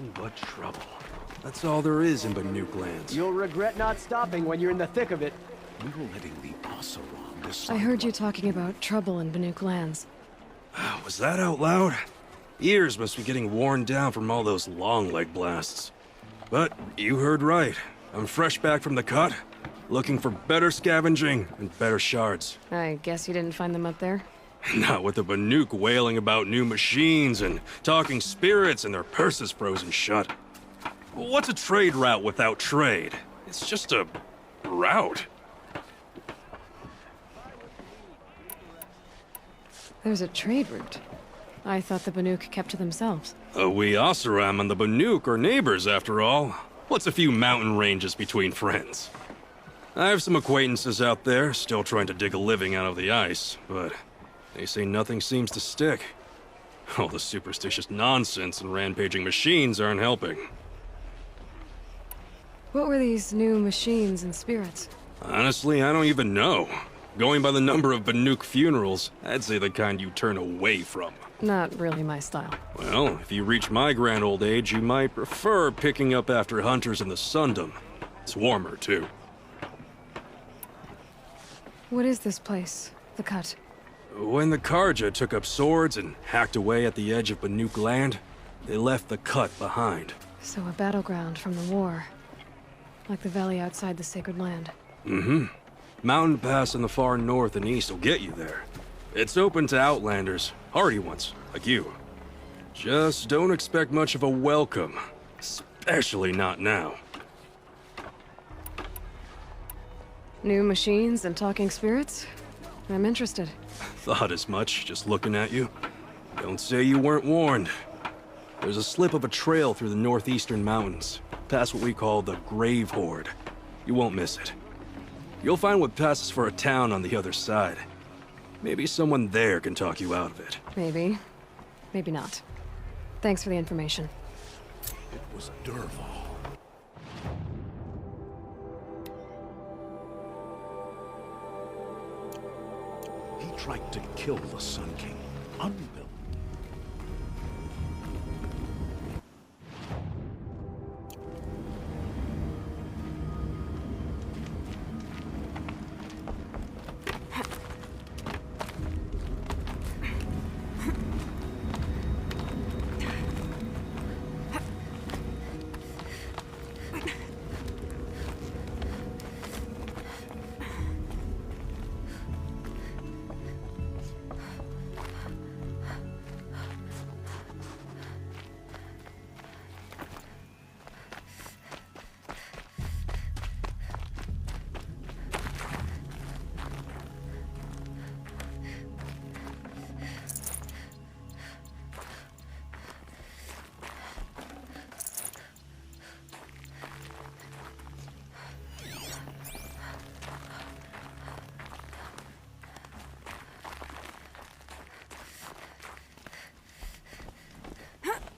Nothing but trouble. That's all there is in Banuk lands. You'll regret not stopping when you're in the thick of it. We're letting the Oseram decide. I heard you talking about trouble in Banuk lands. Was that out loud? Ears must be getting worn down from all those long leg blasts. But you heard right. I'm fresh back from the cut, looking for better scavenging and better shards. I guess you didn't find them up there? Not with the Banuk wailing about new machines and talking spirits and their purses frozen shut. What's a trade route without trade? It's just a route. There's a trade route. I thought the Banuk kept to themselves. We Oseram and the Banuk are neighbors, after all. What's a few mountain ranges between friends? I have some acquaintances out there, still trying to dig a living out of the ice, but they say nothing seems to stick. All the superstitious nonsense and rampaging machines aren't helping. What were these new machines and spirits? Honestly, I don't even know. Going by the number of Banuk funerals, I'd say the kind you turn away from. Not really my style. Well, if you reach my grand old age, you might prefer picking up after hunters in the Sundom. It's warmer, too. What is this place? The Cut? When the Karja took up swords and hacked away at the edge of Banuk land, they left the Cut behind. So a battleground from the war. Like the valley outside the Sacred Land. Mm-hmm. Mountain Pass in the far north and east will get you there. It's open to outlanders, hardy ones, like you. Just don't expect much of a welcome, especially not now. New machines and talking spirits? I'm interested. Thought as much, just looking at you. Don't say you weren't warned. There's a slip of a trail through the northeastern mountains, past what we call the Grave Horde. You won't miss it. You'll find what passes for a town on the other side. Maybe someone there can talk you out of it. Maybe. Maybe not. Thanks for the information. It was Dervahl. He tried to kill the Sun King. Unbelievable.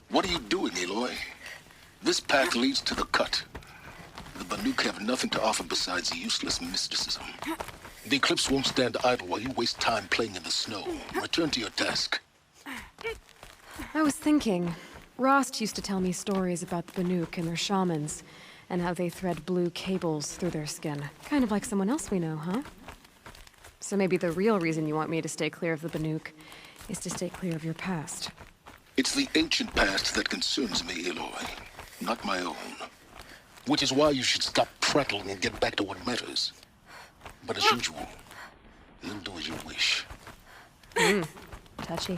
What are you doing, Aloy? This path leads to the Cut. The Banuk have nothing to offer besides useless mysticism. The Eclipse won't stand idle while you waste time playing in the snow. Return to your task. I was thinking, Rost used to tell me stories about the Banuk and their shamans, and how they thread blue cables through their skin. Kind of like someone else we know, huh? So maybe the real reason you want me to stay clear of the Banuk is to stay clear of your past. It's the ancient past that concerns me, Aloy, not my own. Which is why you should stop prattling and get back to what matters. But as usual, you'll do as you wish. Touchy.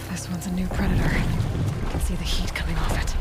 This one's a new predator. I can see the heat coming off it.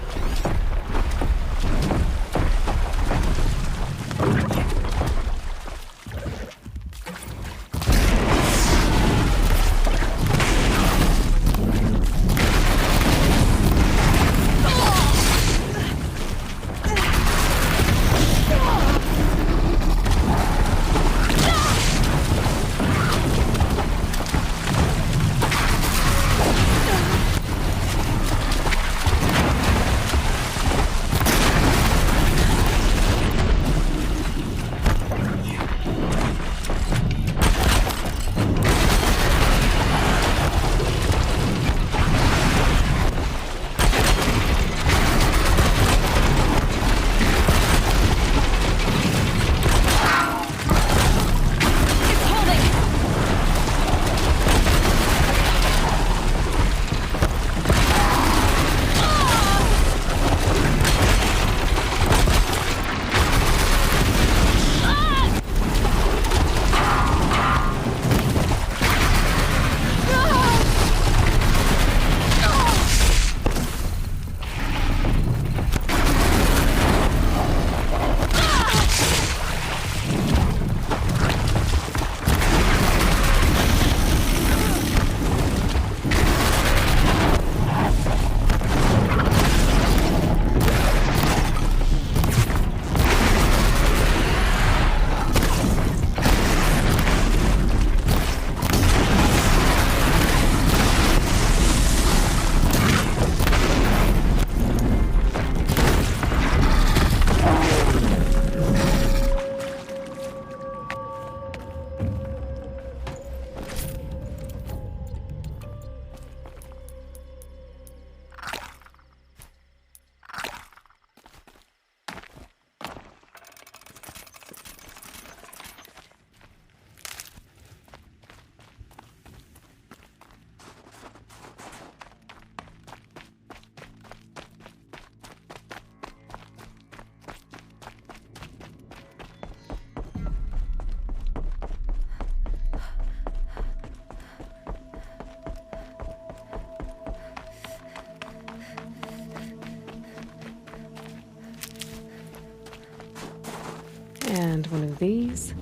And one of these.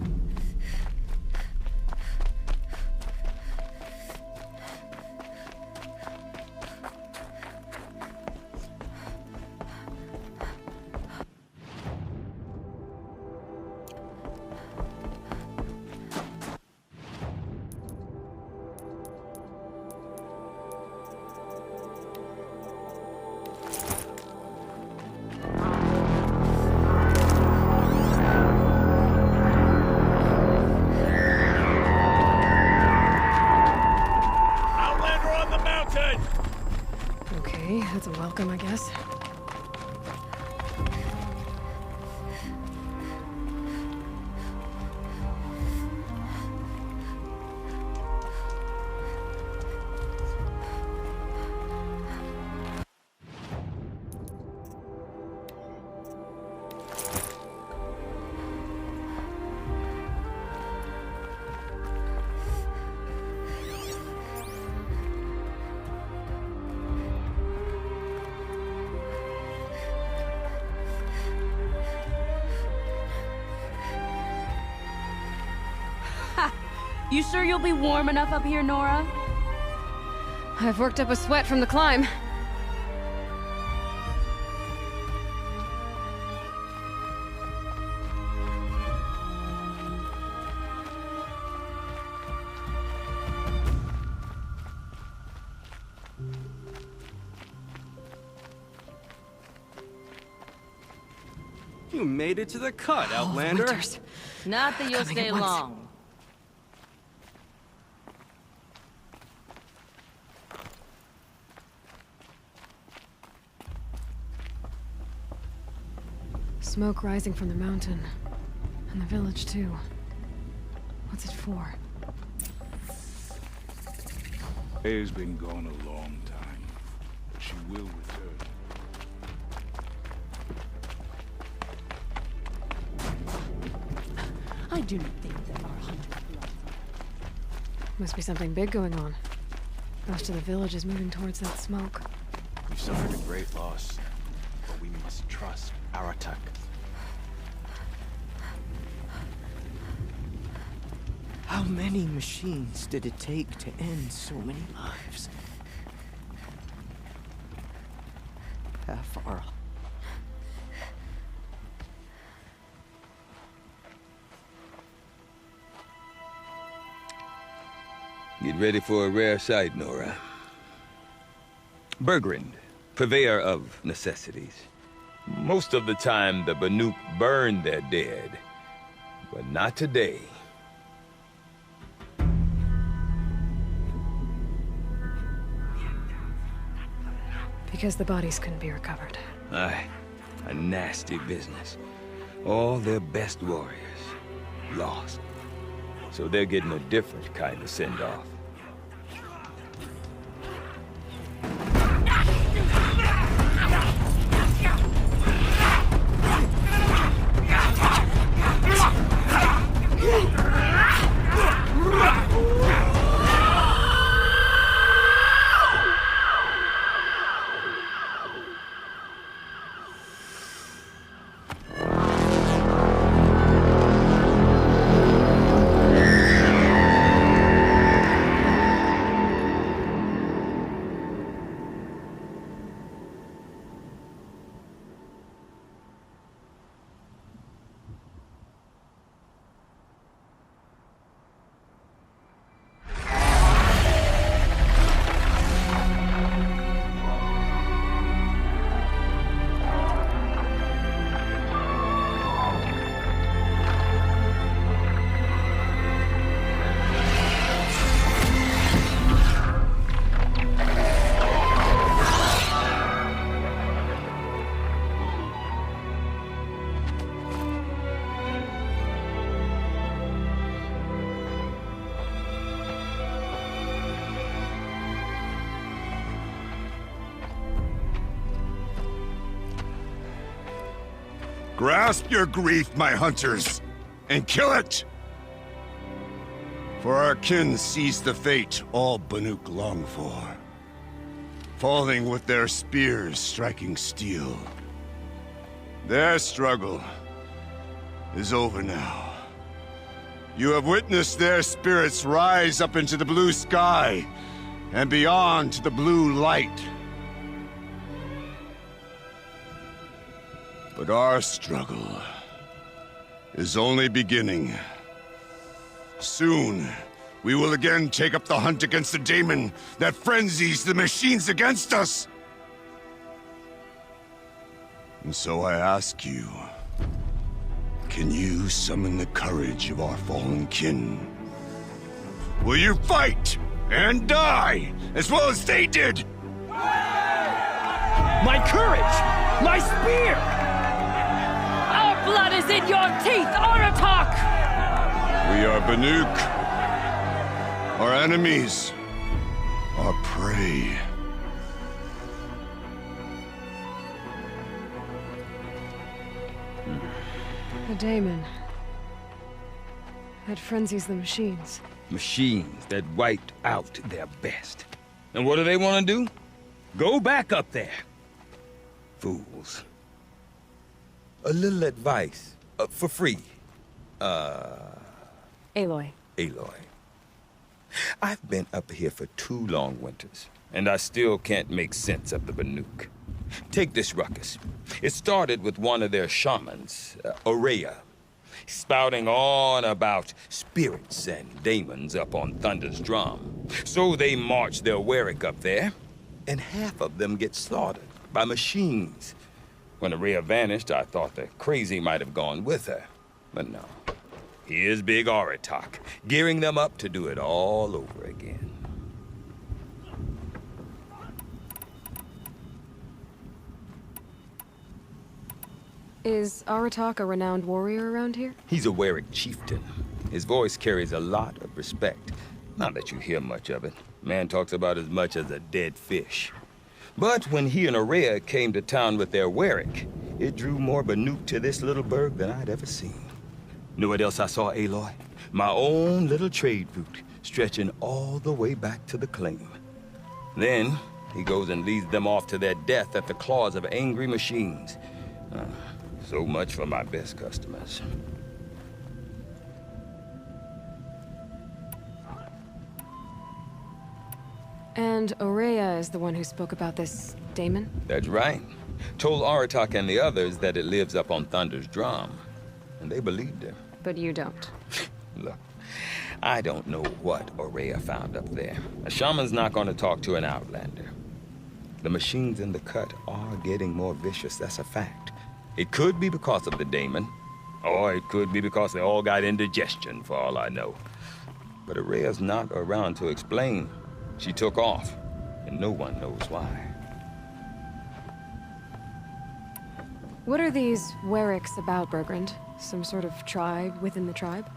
Okay, that's a welcome, I guess. You sure you'll be warm enough up here, Nora? I've worked up a sweat from the climb. You made it to the cut, Outlander. Winters. Not that you'll Coming stay at once. long. Smoke rising from the mountain. And the village, too. What's it for? Faye's been gone a long time, but she will return. I do not think that our hunter blood. Must be something big going on. Most of the village is moving towards that smoke. We've suffered a great loss, but we must trust Aratak. How many machines did it take to end so many lives? Half our... Get ready for a rare sight, Nora. Bergrand, purveyor of necessities. Most of the time, the Banuk burn their dead. But not today. Because the bodies couldn't be recovered. Aye, a nasty business. All their best warriors lost. So they're getting a different kind of send-off. Grasp your grief, my hunters, and kill it! For our kin sees the fate all Banuk long for. Falling with their spears striking steel. Their struggle is over now. You have witnessed their spirits rise up into the blue sky and beyond to the blue light. But our struggle is only beginning. Soon, we will again take up the hunt against the daemon that frenzies the machines against us. And so I ask you, can you summon the courage of our fallen kin? Will you fight and die as well as they did? My courage! My spear! Our blood is in your teeth, Aratak! We are Banuk. Our enemies are prey. A daemon. That frenzies the machines. Machines that wiped out their best. And what do they want to do? Go back up there. Fools. A little advice, for free. Aloy. Aloy. I've been up here for 2 long winters, and I still can't make sense of the Banuk. Take this ruckus. It started with one of their shamans, Aurea, spouting on about spirits and daemons up on Thunder's drum. So they march their Warwick up there, and half of them get slaughtered by machines. When Aurea vanished, I thought the crazy might have gone with her. But no. Here's Big Aratak, gearing them up to do it all over again. Is Aratak a renowned warrior around here? He's a Warwick chieftain. His voice carries a lot of respect. Not that you hear much of it. Man talks about as much as a dead fish. But when he and Aurea came to town with their Warwick, it drew more Banuk to this little burg than I'd ever seen. Know what else I saw, Aloy? My own little trade route, stretching all the way back to the claim. Then, he goes and leads them off to their death at the claws of angry machines. So much for my best customers. And Aurea is the one who spoke about this daemon? That's right. Told Aratak and the others that it lives up on Thunder's drum. And they believed him. But you don't. Look, I don't know what Aurea found up there. A shaman's not going to talk to an outlander. The machines in the cut are getting more vicious, that's a fact. It could be because of the daemon, or it could be because they all got indigestion, for all I know. But Aurea's not around to explain. She took off, and no one knows why. What are these Warwicks about, Bergrand? Some sort of tribe within the tribe?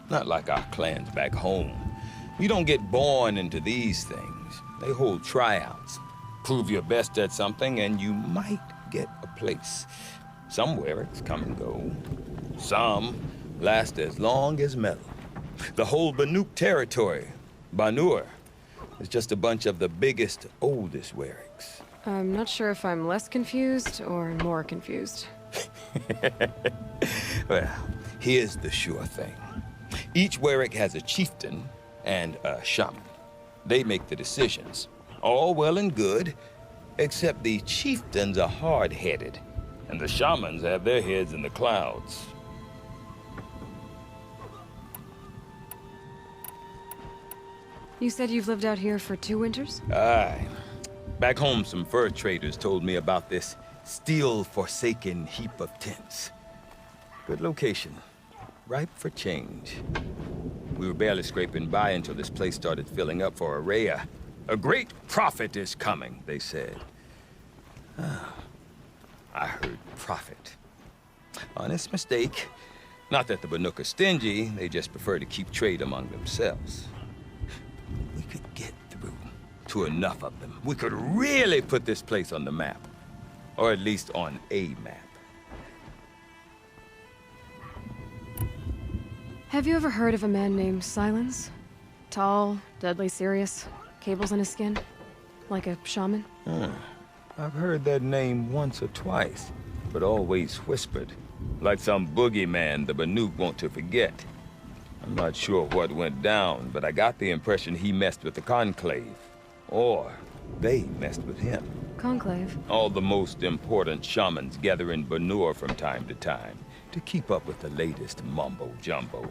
Not like our clans back home. You don't get born into these things. They hold tryouts. Prove your best at something, and you might get a place. Some Warwicks come and go. Some last as long as metal. The whole Banuk territory, Banur, is just a bunch of the biggest, oldest Warwicks. I'm not sure if I'm less confused or more confused. Well, here's the sure thing. Each Warwick has a chieftain and a shaman. They make the decisions. All well and good, except the chieftains are hard-headed, and the shamans have their heads in the clouds. You said you've lived out here for 2 winters? Aye. Back home, some fur traders told me about this still-forsaken heap of tents. Good location. Ripe for change. We were barely scraping by until this place started filling up for Aurea. A great prophet is coming, they said. I heard prophet. Honest mistake. Not that the Banuk are stingy, they just prefer to keep trade among themselves. We could get through to enough of them. We could really put this place on the map. Or at least on a map. Have you ever heard of a man named Silence? Tall, deadly serious, cables in his skin? Like a shaman? I've heard that name once or twice, but always whispered. Like some boogeyman the Banuk want to forget. I'm not sure what went down, but I got the impression he messed with the Conclave. Or they messed with him. Conclave? All the most important shamans gather in Banur from time to time to keep up with the latest mumbo-jumbo.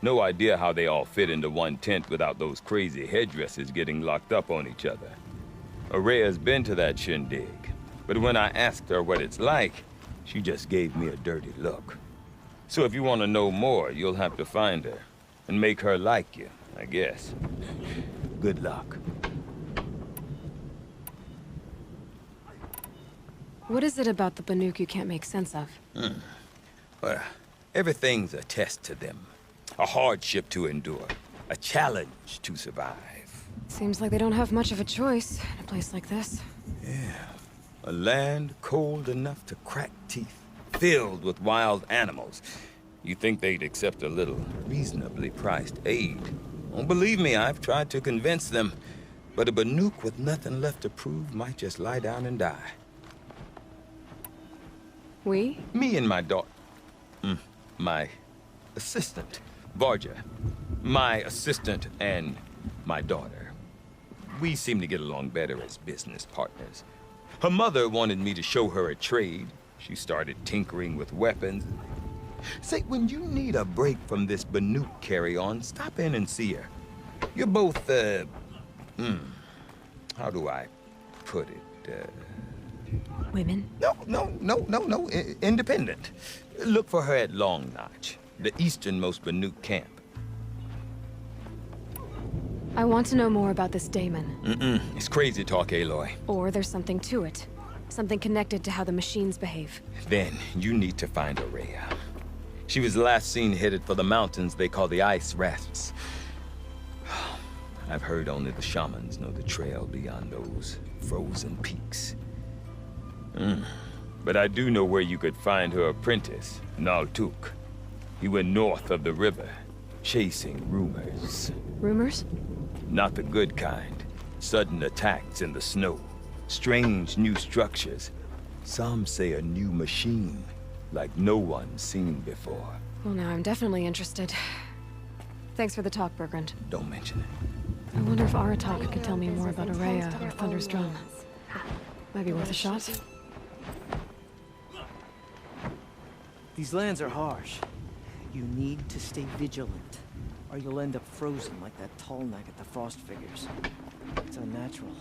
No idea how they all fit into one tent without those crazy headdresses getting locked up on each other. Araya's been to that shindig, but when I asked her what it's like, she just gave me a dirty look. So if you want to know more, you'll have to find her and make her like you, I guess. Good luck. What is it about the Banuk you can't make sense of? Well, everything's a test to them. A hardship to endure. A challenge to survive. Seems like they don't have much of a choice in a place like this. Yeah. A land cold enough to crack teeth, filled with wild animals. You think they'd accept a little reasonably priced aid? Well, believe me, I've tried to convince them. But a Banuk with nothing left to prove might just lie down and die. We? Me and my daughter. My assistant, Varja. My assistant and my daughter. We seem to get along better as business partners. Her mother wanted me to show her a trade. She started tinkering with weapons. Say, when you need a break from this Banuk carry-on, stop in and see her. You're both, how do I put it, Women? No. Independent. Look for her at Long Notch, the easternmost Banuk camp. I want to know more about this daemon. It's crazy talk, Aloy. Or there's something to it. Something connected to how the machines behave. Then you need to find Araya. She was last seen headed for the mountains they call the Ice Rafts. I've heard only the shamans know the trail beyond those frozen peaks. But I do know where you could find her apprentice, Naltuk. He went north of the river, chasing rumors. Rumors? Not the good kind. Sudden attacks in the snow. Strange new structures. Some say a new machine, like no one's seen before. Well, now I'm definitely interested. Thanks for the talk, Bergrand. Don't mention it. I wonder if Aratak could tell me more about Araya or Thunder's drum. Might be worth a shot. These lands are harsh. You need to stay vigilant, or you'll end up frozen like that tall neck at the Frost figures. It's unnatural.